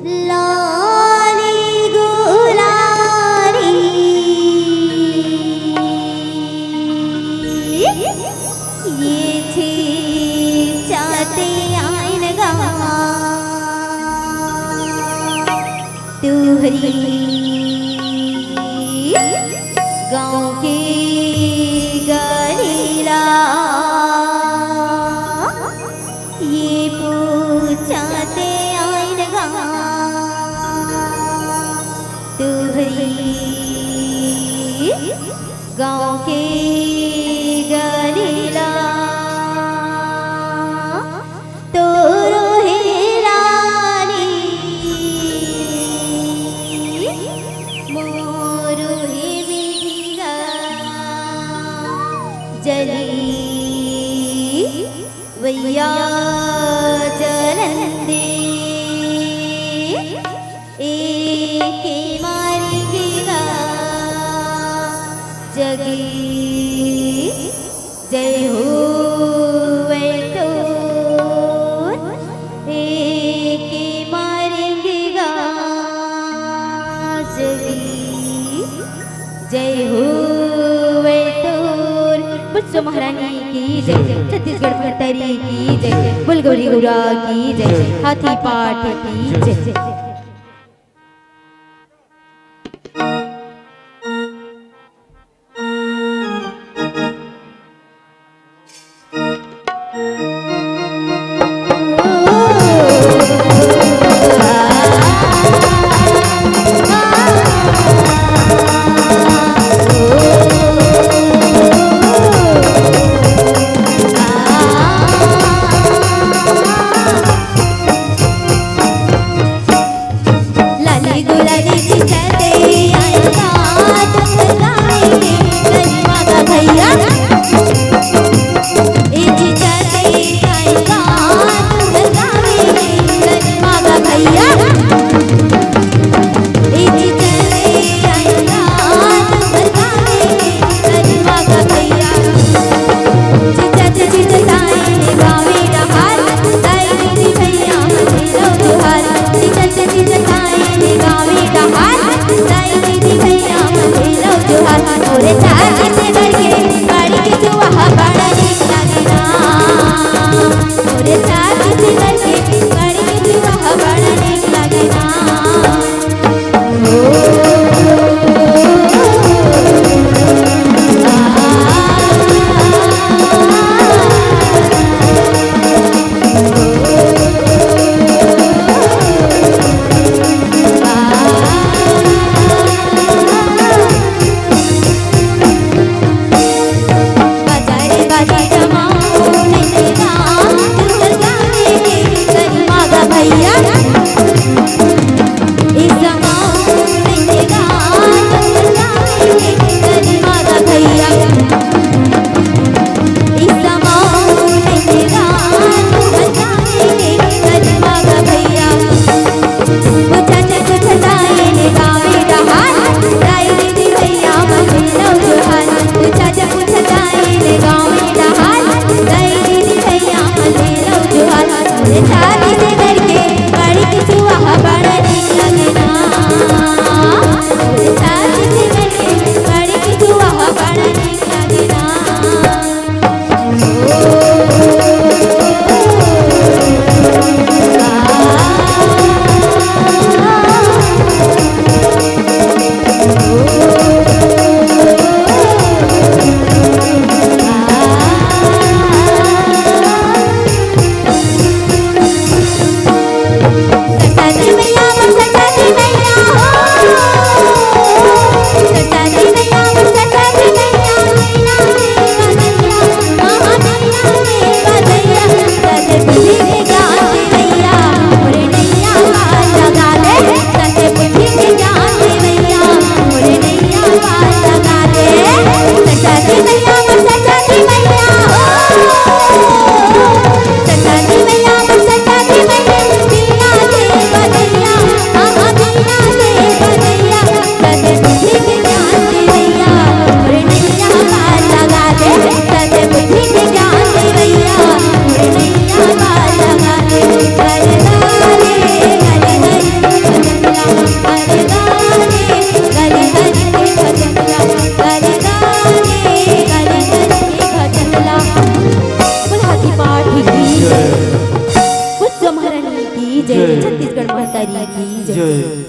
लाली गुलाली ये थी चाहते आइन गा तुहरी गाँव की गलीला ये पूछाते आइन गा तुहरी गाँव की गलीला तो रोहिलाली मोरुही बिगा जली वैया जलंदे एक मारेगा जगी जय हो वे तो एक मारेगा जगी जय हो वे तो बुच्चो महारानी की जय छत्तीसगढ़ फटरी की जय बुलगुरी गुरा की जय हाथी पाठ की जय की जय।